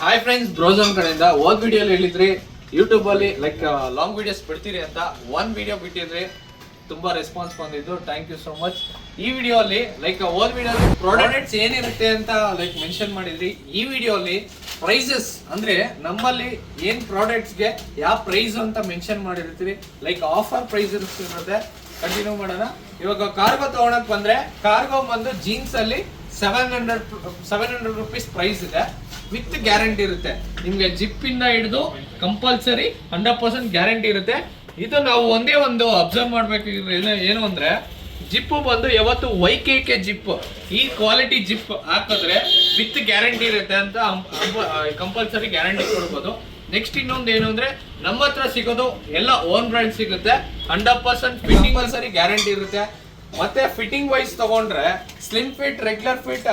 Hi friends, ಬ್ರೋಝೋನ್ ಕಡೆಯಿಂದ ಒಂದು ವಿಡಿಯೋಲಿ ಹೇಳಿದ್ರಿ ಯೂಟ್ಯೂಬ್ ಅಲ್ಲಿ ಲೈಕ್ ಲಾಂಗ್ ವಿಡಿಯೋಸ್ ಬಿಡ್ತೀರಿ ಅಂತ. ಒಂದು ವಿಡಿಯೋ ಬಿಟ್ಟಿದ್ರಿ, ತುಂಬಾ ರೆಸ್ಪಾನ್ಸ್ ಬಂದಿದ್ದು, ಥ್ಯಾಂಕ್ ಯು ಸೋ ಮಚ್. ಈ ವಿಡಿಯೋ ಅಲ್ಲಿ ಲೈಕ್ ಒಂದು ವಿಡಿಯೋಲಿ ಪ್ರಾಡಕ್ಟ್ಸ್ ಏನಿರುತ್ತೆ ಅಂತ ಲೈಕ್ ಮೆನ್ಷನ್ ಮಾಡಿದ್ರಿ. ಈ ವಿಡಿಯೋಲಿ ಪ್ರೈಸಸ್ ಅಂದ್ರೆ ನಮ್ಮಲ್ಲಿ ಏನ್ ಪ್ರಾಡಕ್ಟ್ಸ್ಗೆ ಯಾವ ಪ್ರೈಸ್ ಅಂತ ಮೆನ್ಷನ್ ಮಾಡಿರ್ತೀವಿ. ಲೈಕ್ ಆಫರ್ ಪ್ರೈಸಸ್ ಇರುತ್ತೆ. ಕಂಟಿನ್ಯೂ ಮಾಡೋಣ. ಇವಾಗ ಕಾರ್ಗೋ ತಗೊಳಕ್ ಬಂದ್ರೆ ಕಾರ್ಗೋ ಬಂದು ಜೀನ್ಸ್ ಅಲ್ಲಿ 700 ರುಪೀಸ್ ಪ್ರೈಸ್ ಇದೆ. ವಿತ್ ಗ್ಯಾರಂಟಿ ಇರುತ್ತೆ. ನಿಮ್ಗೆ ಜಿಪ್ ಇಂದ ಹಿಡಿದು ಕಂಪಲ್ಸರಿ 100% ಗ್ಯಾರಂಟಿ ಇರುತ್ತೆ. ಇದು ನಾವು ಒಂದೇ ಒಂದು ಅಬ್ಸರ್ವ್ ಮಾಡ್ಬೇಕು ಏನು ಅಂದ್ರೆ, ಜಿಪ್ ಬಂದು ಯಾವತ್ತು YKK ಜಿಪ್, ಈ ಕ್ವಾಲಿಟಿ ಜಿಪ್ ಹಾಕಿದ್ರೆ ವಿತ್ ಗ್ಯಾರಂಟಿ ಇರುತ್ತೆ ಅಂತ ಕಂಪಲ್ಸರಿ ಗ್ಯಾರಂಟಿ ಕೊಡ್ಬೋದು. ನೆಕ್ಸ್ಟ್ ಇನ್ನೊಂದು ಏನು ಅಂದ್ರೆ, ನಮ್ಮ ಹತ್ರ ಸಿಗೋದು ಎಲ್ಲ ಓನ್ ಬ್ರ್ಯಾಂಡ್ ಸಿಗುತ್ತೆ. 100% ಫಿಟ್ಟಿಂಗ್ ಸರಿ ಗ್ಯಾರಂಟಿ ಇರುತ್ತೆ. ಮತ್ತೆ ಫಿಟ್ಟಿಂಗ್ ವೈಸ್ ತಗೊಂಡ್ರೆ ಸ್ಲಿಮ್ ಫಿಟ್, ರೆಗ್ಯುಲರ್ ಫಿಟ್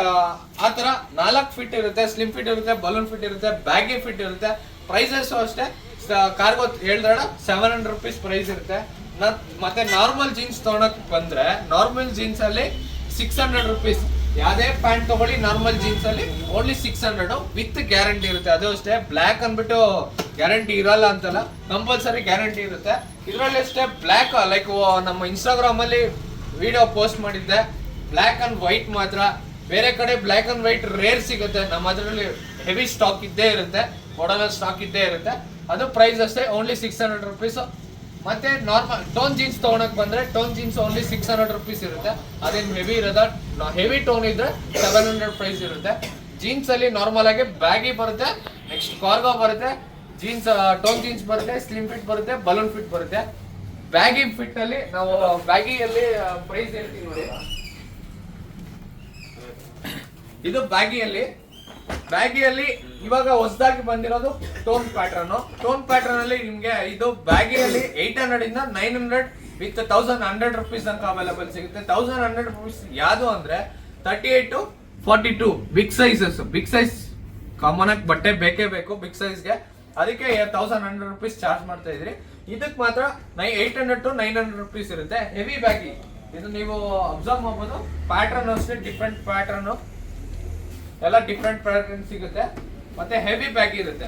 ಆ ತರ 4 ಫಿಟ್ ಇರುತ್ತೆ. ಸ್ಲಿಮ್ ಫಿಟ್ ಇರುತ್ತೆ, ಬಲೂನ್ ಫಿಟ್ ಇರುತ್ತೆ, ಬ್ಯಾಗಿ ಫಿಟ್ ಇರುತ್ತೆ. ಪ್ರೈಸಸ್ ಅಷ್ಟೇ ಕಾರ್ಗೋ ಹೇಳಿದ್ರೆ 700 ರುಪೀಸ್ ಪ್ರೈಸ್ ಇರುತ್ತೆ. ಮತ್ತೆ ನಾರ್ಮಲ್ ಜೀನ್ಸ್ ತಗೊಳಕ್ ಬಂದ್ರೆ ನಾರ್ಮಲ್ ಜೀನ್ಸ್ ಅಲ್ಲಿ 600 ರುಪೀಸ್. ಯಾವ್ದೇ ಪ್ಯಾಂಟ್ ತಗೊಳ್ಳಿ ನಾರ್ಮಲ್ ಜೀನ್ಸ್ ಅಲ್ಲಿ ಓನ್ಲಿ 600 ವಿತ್ ಗ್ಯಾರಂಟಿ ಇರುತ್ತೆ. ಅದು ಅಷ್ಟೇ ಬ್ಲ್ಯಾಕ್ ಅಂದ್ಬಿಟ್ಟು ಗ್ಯಾರಂಟಿ ಇರಲ್ಲ ಅಂತಲ್ಲ, ಕಂಪಲ್ಸರಿ ಗ್ಯಾರಂಟಿ ಇರುತ್ತೆ. ಇದರಲ್ಲಿ ಅಷ್ಟೇ ಬ್ಲ್ಯಾಕ್ ಲೈಕ್ ನಮ್ಮ ಇನ್ಸ್ಟಾಗ್ರಾಮ್ ಅಲ್ಲಿ ವಿಡಿಯೋ ಪೋಸ್ಟ್ ಮಾಡಿದ್ದೆ, ಬ್ಲ್ಯಾಕ್ ಅಂಡ್ ವೈಟ್ ಮಾತ್ರ. ಬೇರೆ ಕಡೆ ಬ್ಲ್ಯಾಕ್ ಅಂಡ್ ವೈಟ್ ರೇರ್ ಸಿಗುತ್ತೆ, ನಮ್ಮ ಅದರಲ್ಲಿ ಹೆವಿ ಸ್ಟಾಕ್ ಇದ್ದೇ ಇರುತ್ತೆ, ಕೊಡೋಲ್ಲ ಸ್ಟಾಕ್ ಇದ್ದೇ ಇರುತ್ತೆ. ಅದು ಪ್ರೈಸ್ ಅಷ್ಟೇ, ಓನ್ಲಿ 600 ರುಪೀಸ್. ಮತ್ತೆ ನಾರ್ಮಲ್ ಟೋನ್ ಜೀನ್ಸ್ ತಗೊಳಕ್ ಬಂದ್ರೆ ಟೋನ್ ಜೀನ್ಸ್ ಓನ್ಲಿ 600 ರುಪೀಸ್ ಇರುತ್ತೆ. ಅದೇನು ಹೆವಿ ಇರೋದ, ಹೆವಿ ಟೋನ್ ಇದ್ರೆ 700 ಪ್ರೈಸ್ ಇರುತ್ತೆ. ಜೀನ್ಸ್ ಅಲ್ಲಿ ನಾರ್ಮಲ್ ಆಗಿ ಬ್ಯಾಗಿ ಬರುತ್ತೆ, ನೆಕ್ಸ್ಟ್ ಕಾರ್ಗೋ ಬರುತ್ತೆ, ಜೀನ್ಸ್ ಟೋನ್ ಜೀನ್ಸ್ ಬರುತ್ತೆ, ಸ್ಲಿಮ್ ಫಿಟ್ ಬರುತ್ತೆ, ಬಲೂನ್ ಫಿಟ್ ಬರುತ್ತೆ. ಬ್ಯಾಗಿ ಫಿಟ್ ಅಲ್ಲಿ ನಾವು ಬ್ಯಾಗಿಯಲ್ಲಿ ಪ್ರೈಸ್ ಹೇಳ್ತೀವಿ ನೋಡಿ. ಇದು ಬ್ಯಾಗಿಯಲ್ಲಿ ಇವಾಗ ಹೊಸದಾಗಿ ಬಂದಿರೋದು ಟೋನ್ ಪ್ಯಾಟರ್ನ್ ಅಲ್ಲಿ ನಿಮ್ಗೆ ಇದು ಬ್ಯಾಗಿಯಲ್ಲಿ 800 ಇಂದ 900 ವಿತ್ 1100 ರುಪೀಸ್ ತನಕ ಅವೈಲೇಬಲ್ ಸಿಗುತ್ತೆ. 1100 ರುಪೀಸ್ ಯಾವುದು ಅಂದ್ರೆ 38 to 42 ಬಿಗ್ ಸೈಜ್ ಕಾಮನ್ ಆಗಿ ಬಟ್ಟೆ ಬೇಕೇ ಬೇಕು ಬಿಗ್ ಸೈಜ್ಗೆ. ಅದಕ್ಕೆ 1100 ರುಪೀಸ್ ಚಾರ್ಜ್ ಮಾಡ್ತಾ ಇದ್ರಿ. ಇದಕ್ಕೆ ಮಾತ್ರ 800 to 900 ರುಪೀಸ್ ಇರುತ್ತೆ. ಹೆವಿ ಬ್ಯಾಗಿ ಇದು ನೀವು ಅಬ್ಸರ್ವ್ ಮಾಡಬಹುದು. ಪ್ಯಾಟರ್ನ್ ಅಷ್ಟೇ ಡಿಫ್ರೆಂಟ್ ಪ್ಯಾಟರ್ನ್, ಎಲ್ಲ ಡಿಫ್ರೆಂಟ್ ಪ್ಯಾಟರ್ನ್ ಸಿಗುತ್ತೆ. ಮತ್ತೆ ಹೆವಿ ಬ್ಯಾಗಿ ಇರುತ್ತೆ.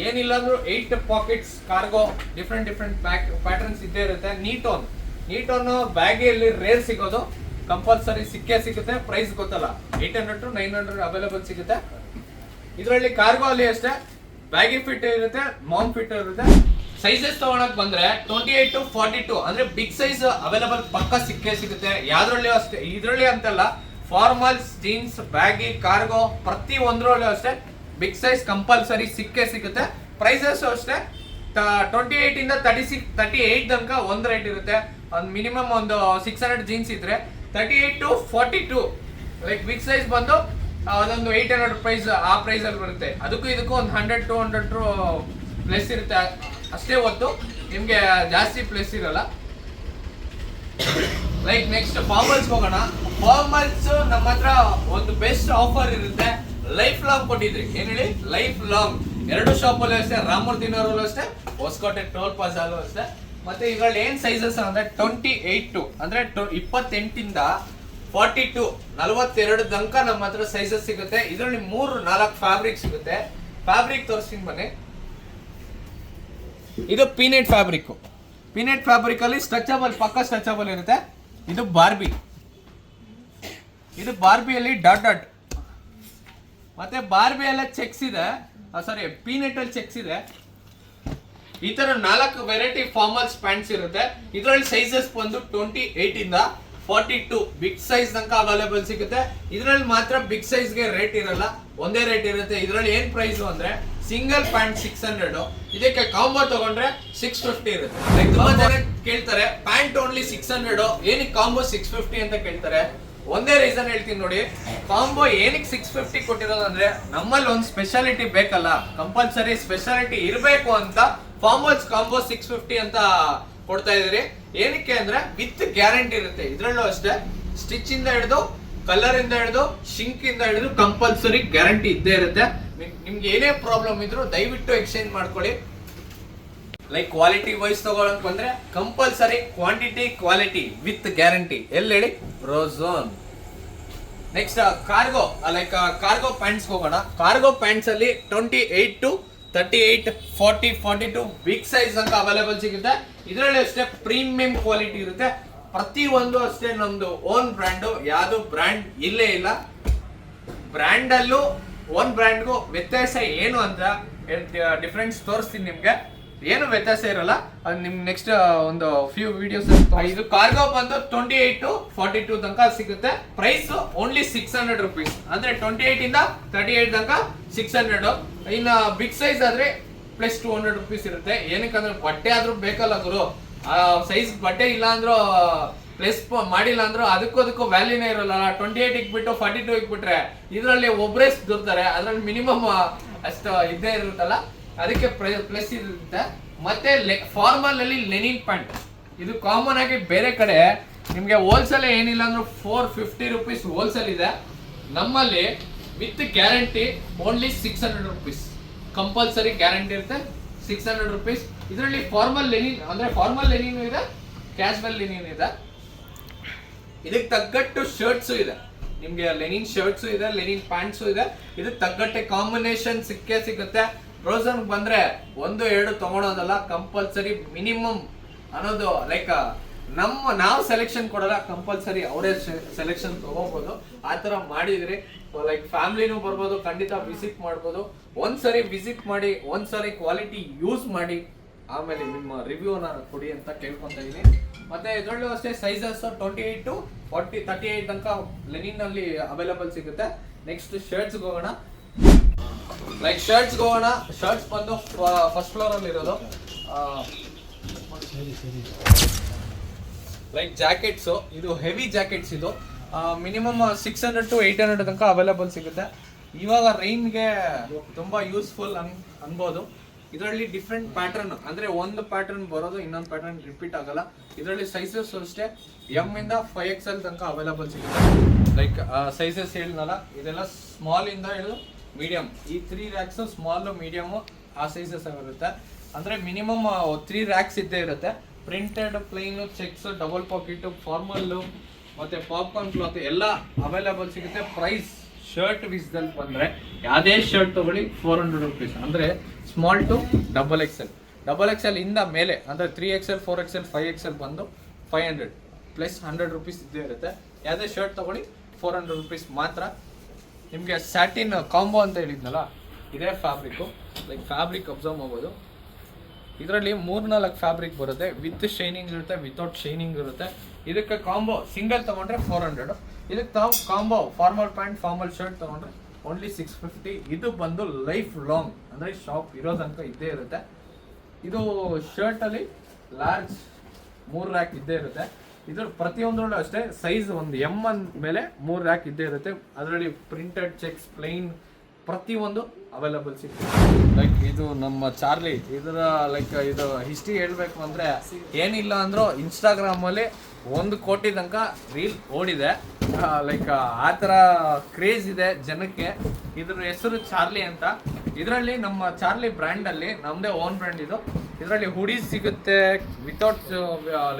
ಏನಿಲ್ಲ ಅಂದ್ರೂ 8 ಪಾಕೆಟ್ಸ್ ಕಾರ್ಗೋ ಡಿಫ್ರೆಂಟ್ ಪ್ಯಾಟರ್ನ್ಸ್ ಇದ್ದೇ ಇರುತ್ತೆ. ನೀಟೋನ್ ಬ್ಯಾಗಿಯಲ್ಲಿ ರೇರ್ ಸಿಗೋದು, ಕಂಪಲ್ಸರಿ ಸಿಗುತ್ತೆ. ಪ್ರೈಸ್ ಗೊತ್ತಲ್ಲ, 800 to 900 ಅವೈಲೇಬಲ್ ಸಿಗುತ್ತೆ. ಇದರಲ್ಲಿ ಕಾರ್ಗೋ ಅಲ್ಲಿ ಅಷ್ಟೇ ಬ್ಯಾಗಿ ಫಿಟ್ ಇರುತ್ತೆ, ಮಾಮ್ ಫಿಟ್ ಇರುತ್ತೆ. ಸೈಜಸ್ ತಗೊಳಕ್ ಬಂದ್ರೆ 28 to 42 ಅಂದ್ರೆ ಬಿಗ್ ಸೈಜ್ ಅವೈಲೇಬಲ್ ಪಕ್ಕ ಸಿಗುತ್ತೆ. ಯಾವ್ದ್ರಲ್ಲಿ ಅಷ್ಟೇ, ಇದ್ರಲ್ಲಿ ಅಂತಲ್ಲ, ಫಾರ್ಮಲ್ಸ್, ಜೀನ್ಸ್, ಬ್ಯಾಗಿ, ಕಾರ್ಗೋ ಪ್ರತಿ ಒಂದ್ರಲ್ಲೂ ಅಷ್ಟೇ ಬಿಗ್ ಸೈಜ್ ಕಂಪಲ್ಸರಿ ಸಿಗುತ್ತೆ. ಪ್ರೈಸಸ್ ಅಷ್ಟೇ 28 ಇಂದ 38 ತನಕ ಒಂದ್ ರೇಟ್ ಇರುತ್ತೆ. ಒಂದು ಮಿನಿಮಮ್ ಒಂದು 600 ಜೀನ್ಸ್ ಇದ್ರೆ 38 to 42 ಲೈಕ್ ಬಿಗ್ ಸೈಜ್ ಬಂದು ಅದೊಂದು 800 ಪ್ರೈಸ್, ಆ ಪ್ರೈಸ್ ಅಲ್ಲಿ ಬರುತ್ತೆ. ಅದಕ್ಕೂ ಇದಕ್ಕೂ ಒಂದು 100-200 ಪ್ಲಸ್ ಇರುತ್ತೆ ಅಷ್ಟೇ ಹೊತ್ತು, ನಿಮ್ಗೆ ಜಾಸ್ತಿ ಪ್ಲಸ್ ಇರಲ್ಲ. ಲೈಕ್ ನೆಕ್ಸ್ಟ್ ಫಾರ್ಮಲ್ಸ್ ಹೋಗೋಣ. ಫಾರ್ಮಲ್ಸ್ ನಮ್ಮ ಹತ್ರ ಒಂದು ಬೆಸ್ಟ್ ಆಫರ್ ಇರುತ್ತೆ. ಲೈಫ್ ಲಾಂಗ್ ಕೊಟ್ಟಿದ್ರಿ. ಏನ್ ಹೇಳಿ, ಲೈಫ್ ಲಾಂಗ್. 2 ಶಾಪ್ ಅಲ್ಲಿ ಅಷ್ಟೇ, ರಾಮೂರ್ತಿನವರಲ್ಲೂ ಅಷ್ಟೇ, ಹೊಸಕೋಟೆ ಟೋಲ್ ಪ್ಲಾಜಾಲ್ಲೂ ಅಷ್ಟೇ. ಮತ್ತೆ ಇದ್ರಲ್ಲಿ ಏನ್ ಸೈಜಸ್ ಅಂದ್ರೆ 28 ಅಂದ್ರೆ 28 ಇಂದ 42 42 ತನಕ ನಮ್ಮ ಹತ್ರ ಸೈಜಸ್ ಸಿಗುತ್ತೆ. ಇದರಲ್ಲಿ 3-4 ಫ್ಯಾಬ್ರಿಕ್ ಸಿಗುತ್ತೆ. ಫ್ಯಾಬ್ರಿಕ್ ತೋರಿಸ್ತೀನಿ ಬನ್ನಿ. ಇದು ಪೀನೆಟ್ ಫ್ಯಾಬ್ರಿಕ್ ಅಲ್ಲಿ ಸ್ಟ್ರೆಚಬಲ್, ಪಕ್ಕ ಸ್ಟ್ರೆಚಬಲ್ ಇರುತ್ತೆ. ಇದು ಬಾರ್ಬಿಯಲ್ಲಿ ಡಾಟ್ ಮತ್ತೆ ಬಾರ್ಬಿಯಲ್ಲ ಚೆಕ್ಸ್ ಇದೆ, ಪೀನೆಟ್ ಅಲ್ಲಿ ಚೆಕ್ಸ್ ಇದೆ. ಈ ತರ 4 ವೆರೈಟಿ ಫಾರ್ಮಲ್ಸ್ ಪ್ಯಾಂಟ್ಸ್ ಇರುತ್ತೆ. ಇದರಲ್ಲಿ ಸೈಜಸ್ ಬಂದು 28 ಇಂದ 42 ಬಿಗ್ ಸೈಜ್ ತನಕ ಅವೈಲೇಬಲ್ ಸಿಗುತ್ತೆ. ಇದರಲ್ಲಿ ಮಾತ್ರ ಬಿಗ್ ಸೈಜ್ ಗೆ ರೇಟ್ ಇರಲ್ಲ, ಒಂದೇ ರೇಟ್ ಇರುತ್ತೆ. ಇದರಲ್ಲಿ ಏನ್ ಪ್ರೈಸ್ ಅಂದ್ರೆ ಸಿಂಗಲ್ ಪ್ಯಾಂಟ್ 600, ಇದಕ್ಕೆ ಕಾಂಬೋ ತಗೊಂಡ್ರೆ 650 ಇರುತ್ತೆ. ಲೈಕ್ ತುಂಬಾ ಜನ ಕೇಳ್ತಾರೆ, ಪ್ಯಾಂಟ್ ಓನ್ಲಿ 600 ಏನಕ್ಕೆ ಕಾಂಬೋ 650 ಅಂತ ಕೇಳ್ತಾರೆ. ಒಂದೇ ರೀಸನ್ ಹೇಳ್ತೀನಿ ನೋಡಿ. ಕಾಂಬೋ ಏನಕ್ಕೆ 650 ಕೊಟ್ಟಿರೋದಂದ್ರೆ, ನಮ್ಮಲ್ಲಿ ಒಂದು ಸ್ಪೆಷಾಲಿಟಿ ಬೇಕಲ್ಲ, ಕಂಪಲ್ಸರಿ ಸ್ಪೆಷಾಲಿಟಿ ಇರಬೇಕು ಅಂತ ಫಾರ್ಮಲ್ಸ್ ಕಾಂಬೋ 650 ಅಂತ ಕೊಡ್ತಾ ಇದೀರಿ. ಏನಕ್ಕೆ ಅಂದ್ರೆ ವಿತ್ ಗ್ಯಾರಂಟಿ ಇರುತ್ತೆ. ಇದ್ರಲ್ಲೂ ಅಷ್ಟೇ ಸ್ಟಿಚ್ ಇಂದ ಹಿಡಿದು, ಕಲರ್ ಇಂದ ಹಿಡಿದು, ಶಿಂಕ್ ಇಂದ ಹಿಡಿದು ಕಂಪಲ್ಸರಿ ಗ್ಯಾರಂಟಿ ಇದ್ದೇ ಇರುತ್ತೆ. ನಿಮ್ಗೆ ಏನೇ ಪ್ರಾಬ್ಲಮ್ ಇದ್ರು ದಯವಿಟ್ಟು ಎಕ್ಸ್ಚೇಂಜ್ ಮಾಡ್ಕೊಳ್ಳಿ. ಲೈಕ್ ಕ್ವಾಲಿಟಿ ವೈಸ್ ತಗೊಳಕ್ ಬಂದ್ರೆ compulsory quantity quality with guarantee. ಎಲ್ಲಿ ಹೇಳಿ, Brozone. Next cargo like cargo pants ಹೋಗೋಣ. ಕಾರ್ಗೋ ಪ್ಯಾಂಟ್ಸ್ ಅಲ್ಲಿ 28 to 38, 40, 42 ಬಿಗ್ ಸೈಜ್ ಅಂತ ಅವೈಲೇಬಲ್ ಸಿಗುತ್ತೆ. ಇದರಲ್ಲಿ ಅಷ್ಟೇ ಪ್ರೀಮಿಯಂ ಕ್ವಾಲಿಟಿ ಇರುತ್ತೆ. ಪ್ರತಿ ಒಂದು ಅಷ್ಟೇ ನಮ್ದು ಓನ್ ಬ್ರ್ಯಾಂಡು, ಯಾವುದು ಬ್ರ್ಯಾಂಡ್ ಇಲ್ಲೇ ಇಲ್ಲ. ಬ್ರ್ಯಾಂಡ್ ಅಲ್ಲೂ ಓನ್ ಬ್ರ್ಯಾಂಡ್ಗೂ ವ್ಯತ್ಯಾಸ ಏನು ಅಂತ ಡಿಫ್ರೆನ್ಸ್ ತೋರಿಸ್ತೀನಿ ನಿಮ್ಗೆ. ಏನು ವ್ಯತ್ಯಾಸ ಇರಲ್ಲ, ಅದು ನಿಮ್ಗೆ ನೆಕ್ಸ್ಟ್ ಒಂದು ಫ್ಯೂ ವಿಡಿಯೋಸ್. ಇದು ಕಾರ್ಗೋ ಬಂದು 28 to 42 ತನಕ ಸಿಗುತ್ತೆ. Price only 600 rupees. ಅಂದ್ರೆ 28 ಇಂದ 38 ತನಕ 600. ಇನ್ನು ಬಿಗ್ ಸೈಜ್ ಆದ್ರೆ ಪ್ಲಸ್ 200 ರುಪೀಸ್ ಇರುತ್ತೆ. ಏನಕ್ಕಂದ್ರೆ ಬಟ್ಟೆ ಆದ್ರೂ ಬೇಕಲ್ಲ ಗುರು, ಆ ಸೈಜ್ ಬಟ್ಟೆ ಇಲ್ಲ ಅಂದ್ರೂ ಪ್ಲಸ್ ಮಾಡಿಲ್ಲ ಅಂದ್ರೂ ಅದಕ್ಕೂ ವ್ಯಾಲ್ಯೂನೇ ಇರಲ್ಲ. 28 ಇಕ್ಬಿಟ್ಟು 42 ಇಕ್ಬಿಟ್ರೆ ಇದರಲ್ಲಿ ಒಬ್ಬರೇ ದುರ್ತಾರೆ, ಅದ್ರಲ್ಲಿ ಮಿನಿಮಮ್ ಅಷ್ಟು ಇದ್ದೇ ಇರುತ್ತಲ್ಲ, ಅದಕ್ಕೆ ಪ್ಲಸ್ ಇರುತ್ತೆ. ಮತ್ತೆ ಫಾರ್ಮಲ್ ಅಲ್ಲಿ ಲೆನಿನ್ ಪ್ಯಾಂಟ್, ಇದು ಕಾಮನ್ ಆಗಿ ಬೇರೆ ಕಡೆ ನಿಮ್ಗೆ ಹೋಲ್ಸೇಲ್ ಏನಿಲ್ಲ ಅಂದ್ರೂ 450 ರುಪೀಸ್ ಹೋಲ್ಸೇಲ್ ಇದೆ. ನಮ್ಮಲ್ಲಿ with guarantee only 600 rupees. Compulsory guarantee ಇರುತ್ತೆ, 600 ರುಪೀಸ್. ಇದರಲ್ಲಿ ಫಾರ್ಮಲ್ ಲೆನಿನ್ ಅಂದ್ರೆ ಫಾರ್ಮಲ್ ಲೆನಿನ್ ಇದೆ, ಕ್ಯಾಶುವಲ್ ಲೆನಿನ್ ಇದೆ. ಇದಕ್ಕೆ ತగ్గಟ್ಟು ಶರ್ಟ್ಸು ಇದೆ, ನಿಮ್ಗೆ ಲೆನಿನ್ ಶರ್ಟ್ಸು ಇದೆ, ಲೆನಿನ್ ಪ್ಯಾಂಟ್ಸು ಇದೆ. ಇದಕ್ಕೆ ತగ్గಟ್ಟೆ ಕಾಂಬಿನೇಷನ್ ಸಿಗುತ್ತೆ. ಬ್ರೋಝನ್ ಬಂದ್ರೆ 1-2 ತಗೊಳೋದಲ್ಲ, ಕಂಪಲ್ಸರಿ ಮಿನಿಮಮ್ ಅನ್ನೋದು ಲೈಕ್ ನಾವು ಸೆಲೆಕ್ಷನ್ ಕೊಡಲ್ಲ, ಕಂಪಲ್ಸರಿ ಅವರೇ ಸೆಲೆಕ್ಷನ್ ತಗೋಬಹುದು. ಆ ತರ ಮಾಡಿದ್ರಿ ಲೈಕ್ ಫ್ಯಾಮಿಲಿನೂ ಬರ್ಬೋದು, ಖಂಡಿತ ವಿಸಿಟ್ ಮಾಡ್ಬೋದು. ಒಂದ್ಸರಿ ವಿಸಿಟ್ ಮಾಡಿ, ಒಂದ್ಸರಿ ಕ್ವಾಲಿಟಿ ಯೂಸ್ ಮಾಡಿ, ಆಮೇಲೆ ನಿಮ್ಮ ರಿವ್ಯೂನ ಕೊಡಿ ಅಂತ ಕೇಳ್ಕೊಂತ ಇದೀನಿ. ಮತ್ತೆ ಇದರಲ್ಲೂ ಅಷ್ಟೇ ಸೈಜಸ್ 28 to 40, 38 ತನಕ ಲೆನಿನ್ ಅಲ್ಲಿ ಅವೈಲೇಬಲ್ ಸಿಗುತ್ತೆ. ನೆಕ್ಸ್ಟ್ ಶರ್ಟ್ಸ್ ಹೋಗೋಣ. ಲೈಕ್ ಶರ್ಟ್ಸ್ ಹೋಗೋಣ. ಶರ್ಟ್ಸ್ ಬಂದು ಫಸ್ಟ್ ಫ್ಲೋರ್ ಅಲ್ಲಿ ಇರೋದು. ಲೈಕ್ ಜಾಕೆಟ್ಸ್, ಇದು ಹೆವಿ ಜಾಕೆಟ್ಸ್. ಇದು ಮಿನಿಮಮ್ 600 to 800 ತನಕ ಅವೈಲೇಬಲ್ ಸಿಗುತ್ತೆ. ಇವಾಗ ರೈನ್ಗೆ ತುಂಬಾ ಯೂಸ್ಫುಲ್ ಅನ್ಬೋದು. ಇದರಲ್ಲಿ ಡಿಫ್ರೆಂಟ್ ಪ್ಯಾಟರ್ನ್, ಅಂದ್ರೆ ಒಂದು ಪ್ಯಾಟರ್ನ್ ಬರೋದು ಇನ್ನೊಂದು ಪ್ಯಾಟರ್ನ್ ರಿಪೀಟ್ ಆಗಲ್ಲ. ಇದರಲ್ಲಿ ಸೈಜಸ್ ಅಷ್ಟೇ ಎಮ್ ಇಂದ 5XL ತನಕ ಅವೈಲೇಬಲ್ ಸಿಗುತ್ತೆ. ಲೈಕ್ ಸೈಜಸ್ ಹೇಳಿದ್ನಲ್ಲ, ಇದೆಲ್ಲ ಸ್ಮಾಲ್ ಇಂದ ಹಿಡಿದು ಮೀಡಿಯಂ, ಈ 3 ರ್ಯಾಕ್ಸ್ ಸ್ಮಾಲ್ ಮೀಡಿಯಮ್ ಆ ಸೈಜಸ್ ಆಗಿರುತ್ತೆ. ಅಂದ್ರೆ ಮಿನಿಮಮ್ 3 ರ್ಯಾಕ್ಸ್ ಇದ್ದೇ ಇರುತ್ತೆ. Printed, plain, checks, double pocket, formal ಮತ್ತೆ ಪಾಪ್ಕಾರ್ನ್ ಕ್ಲಾತ್ ಎಲ್ಲ ಅವೈಲೇಬಲ್ ಸಿಗುತ್ತೆ. ಪ್ರೈಸ್ ಶರ್ಟ್ ವಿಸ್ದಲ್ಲಿ ಬಂದ್ರೆ ಯಾವುದೇ ಶರ್ಟ್ ತಗೊಳ್ಳಿ 400 ರುಪೀಸ್. ಅಂದ್ರೆ ಸ್ಮಾಲ್ ಟು XXL, XXL ಇಂದ ಮೇಲೆ ಅಂದ್ರೆ 3XL, 4XL, 5XL ಬಂದು 500 ಪ್ಲಸ್ 100 ರುಪೀಸ್ ಇದ್ದೇ ಇರುತ್ತೆ. ಯಾವುದೇ ಶರ್ಟ್ ತಗೊಳ್ಳಿ 400 ರುಪೀಸ್ ಮಾತ್ರ. ನಿಮಗೆ ಸ್ಯಾಟಿನ್ ಕಾಂಬೋ ಅಂತ ಹೇಳಿದ್ನಲ್ಲ, ಇದೇ ಫ್ಯಾಬ್ರಿಕ್ಕು. ಲೈಕ್ ಫ್ಯಾಬ್ರಿಕ್ ಅಬ್ಸರ್ವ್ ಮಾಡ್ಬೋದು. ಇದರಲ್ಲಿ 3-4 ಫ್ಯಾಬ್ರಿಕ್ ಬರುತ್ತೆ. ವಿತ್ ಶೈನಿಂಗ್ ಇರುತ್ತೆ, ವಿತೌಟ್ ಶೈನಿಂಗ್ ಇರುತ್ತೆ. ಇದಕ್ಕೆ ಕಾಂಬೋ ಸಿಂಗಲ್ ತಗೊಂಡ್ರೆ 400. ಇದಕ್ಕೆ ತಾವು combo formal pant, formal shirt ತಗೊಂಡ್ರೆ ಓನ್ಲಿ 650. ಇದು ಬಂದು ಲೈಫ್ ಲಾಂಗ್ ಅಂದರೆ ಶಾಪ್ ಇರೋ ತನಕ ಇದ್ದೇ ಇರುತ್ತೆ. ಇದು ಶರ್ಟ್ ಅಲ್ಲಿ ಲಾರ್ಜ್ 3 ರ್ಯಾಕ್ ಇದ್ದೇ ಇರುತ್ತೆ. ಇದ್ರ ಪ್ರತಿಯೊಂದರಲ್ಲೂ ಅಷ್ಟೇ ಸೈಜ್ ಒಂದು ಎಮ್ ಮೇಲೆ 3 ರ್ಯಾಕ್ ಇದ್ದೇ ಇರುತ್ತೆ. ಅದರಲ್ಲಿ ಪ್ರಿಂಟೆಡ್, ಚೆಕ್ಸ್, ಪ್ಲೈನ್ ಪ್ರತಿಯೊಂದು ಅವೈಲೇಬಲ್ ಸಿಗುತ್ತೆ. ಲೈಕ್ ಇದು ನಮ್ಮ ಚಾರ್ಲಿ, ಇದರ ಲೈಕ್ ಇದು ಹಿಸ್ಟ್ರಿ ಹೇಳ್ಬೇಕು ಅಂದ್ರೆ ಏನಿಲ್ಲ ಅಂದ್ರೂ ಇನ್ಸ್ಟಾಗ್ರಾಮಲ್ಲಿ 1 ಕೋಟಿ ತನಕ ರೀಲ್ ಓಡಿದೆ. ಲೈಕ್ ಆ ಥರ ಕ್ರೇಜ್ ಇದೆ ಜನಕ್ಕೆ. ಇದ್ರ ಹೆಸರು ಚಾರ್ಲಿ ಅಂತ. ಇದರಲ್ಲಿ ನಮ್ಮ ಚಾರ್ಲಿ ಬ್ರ್ಯಾಂಡಲ್ಲಿ ನಮ್ಮದೇ ಓನ್ ಬ್ರ್ಯಾಂಡ್ ಇದು. ಇದರಲ್ಲಿ ಹುಡೀಸ್ ಸಿಗುತ್ತೆ, ವಿತೌಟ್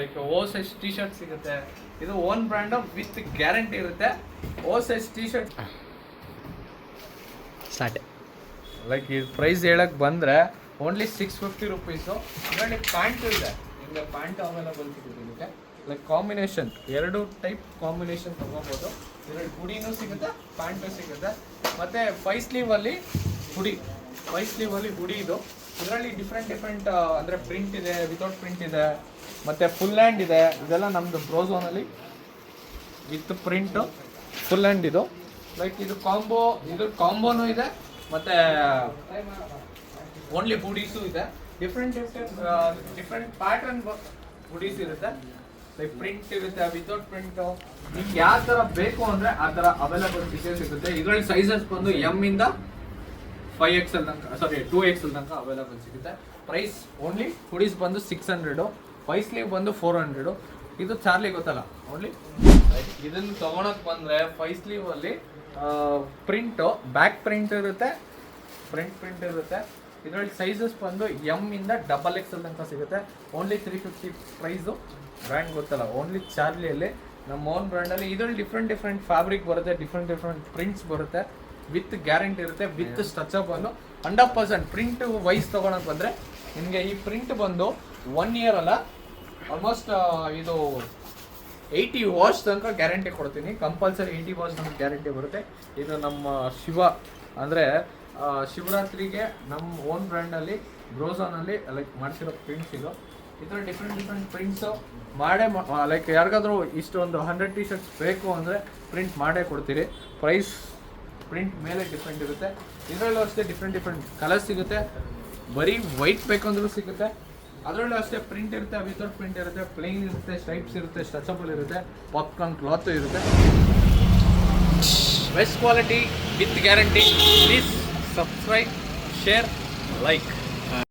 ಲೈಕ್ ಓವರ್ಸೈಜ್ ಟಿ ಶರ್ಟ್ ಸಿಗುತ್ತೆ. ಇದು ಓನ್ ಬ್ರ್ಯಾಂಡ್ ವಿತ್ ಗ್ಯಾರಂಟಿ ಇರುತ್ತೆ. ಓವರ್ಸೈಜ್ ಟಿ ಶರ್ಟ್ ಸ್ಟಾರ್ಟ್. ಲೈಕ್ ಈ ಪ್ರೈಸ್ ಹೇಳಕ್ ಬಂದ್ರೆ ಓನ್ಲಿ 650 ರುಪೀಸು. ಇದರಲ್ಲಿ ಪ್ಯಾಂಟು ಇದೆ, ನಿಮಗೆ ಪ್ಯಾಂಟ್ ಅವೈಲೇಬಲ್ ಸಿಗುತ್ತೆ. ಇದಕ್ಕೆ ಲೈಕ್ ಕಾಂಬಿನೇಷನ್ 2 ಟೈಪ್ ಕಾಂಬಿನೇಷನ್ ತಗೋಬೋದು. ಇದರಲ್ಲಿ ಹುಡಿನೂ ಸಿಗುತ್ತೆ, ಪ್ಯಾಂಟು ಸಿಗುತ್ತೆ. ಮತ್ತು 5 ಸ್ಲೀವಲ್ಲಿ ಹುಡಿ, 5 ಸ್ಲೀವಲ್ಲಿ ಹುಡಿ ಇದು. ಇದರಲ್ಲಿ ಡಿಫ್ರೆಂಟ್ ಅಂದರೆ ಪ್ರಿಂಟ್ ಇದೆ, ವಿತೌಟ್ ಪ್ರಿಂಟ್ ಇದೆ, ಮತ್ತು ಫುಲ್ ಹ್ಯಾಂಡ್ ಇದೆ. ಇದೆಲ್ಲ ನಮ್ಮದು ಬ್ರೋಝೋನಲ್ಲಿ ವಿತ್ ಪ್ರಿಂಟು ಫುಲ್ ಹ್ಯಾಂಡ್ ಇದು. ಲೈಕ್ ಇದು ಕಾಂಬೋನೂ ಇದೆ, ಮತ್ತು ಓನ್ಲಿ ಹುಡೀಸು ಇದೆ. ಡಿಫ್ರೆಂಟ್ ಪ್ಯಾಟರ್ನ್ ಹುಡೀಸ್ ಇರುತ್ತೆ. ಲೈಕ್ ಪ್ರಿಂಟ್ ಇರುತ್ತೆ, ವಿತೌಟ್ ಪ್ರಿಂಟು. ನಿಮ್ಗೆ ಯಾವ ಥರ ಬೇಕು ಅಂದರೆ ಆ ಥರ ಅವೈಲೇಬಲ್ ಸಿಗುತ್ತೆ. ಇದರಲ್ಲಿ ಸೈಜಸ್ ಬಂದು ಎಮ್ ಇಂದ 5XL ತನಕ, ಸಾರಿ 2XL ತನಕ ಅವೈಲೇಬಲ್ ಸಿಗುತ್ತೆ. ಪ್ರೈಸ್ ಓನ್ಲಿ ಹುಡೀಸ್ ಬಂದು 600, 5 ಸ್ಲೀವ್ ಬಂದು 400. ಇದು ಚಾರ್ಲಿ ಗೊತ್ತಲ್ಲ, ಓನ್ಲಿ ಇದನ್ನು ತೊಗೊಳಕ್ಕೆ ಬಂದರೆ 5 ಸ್ಲೀವಲ್ಲಿ ಪ್ರಿಂಟು, ಬ್ಯಾಕ್ ಪ್ರಿಂಟ್ ಇರುತ್ತೆ, ಫ್ರಂಟ್ ಪ್ರಿಂಟ್ ಇರುತ್ತೆ. ಇದರಲ್ಲಿ ಸೈಜಸ್ ಬಂದು ಎಮ್ ಇಂದ XXL ತನಕ ಸಿಗುತ್ತೆ. Only 350 price. ಬ್ರ್ಯಾಂಡ್ ಗೊತ್ತಲ್ಲ, ಓನ್ಲಿ ಚಾರ್ಲಿಯಲ್ಲಿ ನಮ್ಮ ಓನ್ ಬ್ರ್ಯಾಂಡಲ್ಲಿ ಇದರಲ್ಲಿ ಡಿಫ್ರೆಂಟ್ ಫ್ಯಾಬ್ರಿಕ್ ಬರುತ್ತೆ, ಡಿಫ್ರೆಂಟ್ ಪ್ರಿಂಟ್ಸ್ ಬರುತ್ತೆ, ವಿತ್ ಗ್ಯಾರಂಟಿ ಇರುತ್ತೆ, ವಿತ್ ಸ್ಟ್ರೆಚಬಲ್ 100%. ಪ್ರಿಂಟ್ ವೈಸ್ ತೊಗೊಳಕ್ ಬಂದರೆ ನಿಮಗೆ ಈ ಪ್ರಿಂಟ್ ಬಂದು 1 ಇಯರ್ ಅಲ್ಲ, ಆಲ್ಮೋಸ್ಟ್ ಇದು 80 ವಾಶ್ ತನಕ ಗ್ಯಾರಂಟಿ ಕೊಡ್ತೀನಿ. ಕಂಪಲ್ಸರಿ 80 ವಾಶ್ ತನಕ ಗ್ಯಾರಂಟಿ ಬರುತ್ತೆ. ಇದು ನಮ್ಮ ಶಿವ ಅಂದರೆ ಶಿವರಾತ್ರಿಗೆ ನಮ್ಮ ಓನ್ ಬ್ರ್ಯಾಂಡಲ್ಲಿ ಬ್ರೋಝೋನಲ್ಲಿ ಲೈಕ್ ಮಾಡಿಸಿರೋ ಪ್ರಿಂಟ್ಸ್ ಇದು. ಈ ಥರ ಡಿಫ್ರೆಂಟ್ ಪ್ರಿಂಟ್ಸು ಲೈಕ್ ಯಾರಿಗಾದ್ರೂ ಇಷ್ಟೊಂದು 100 ಟಿ ಶರ್ಟ್ಸ್ ಬೇಕು ಅಂದರೆ ಪ್ರಿಂಟ್ ಮಾಡೇ ಕೊಡ್ತೀರಿ. ಪ್ರೈಸ್ ಪ್ರಿಂಟ್ ಮೇಲೆ ಡಿಫ್ರೆಂಟ್ ಇರುತ್ತೆ. ಇದರಲ್ಲೂ ಅಷ್ಟೇ ಡಿಫ್ರೆಂಟ್ ಕಲರ್ಸ್ ಸಿಗುತ್ತೆ. ಬರೀ ವೈಟ್ ಬೇಕಂದ್ರೂ ಸಿಗುತ್ತೆ. ಅದರಲ್ಲೂ ಅಷ್ಟೇ ಪ್ರಿಂಟ್ ಇರುತ್ತೆ, ವಿತೌಟ್ ಪ್ರಿಂಟ್ ಇರುತ್ತೆ, ಪ್ಲೇನ್ ಇರುತ್ತೆ, ಸ್ಟ್ರೈಪ್ಸ್ ಇರುತ್ತೆ, ಸ್ಟ್ರೆಚಬಲ್ ಇರುತ್ತೆ, ಪಾಪ್ಕಾರ್ನ್ ಕ್ಲಾತ್ ಇರುತ್ತೆ. Best quality with guarantee. Please subscribe, share, like.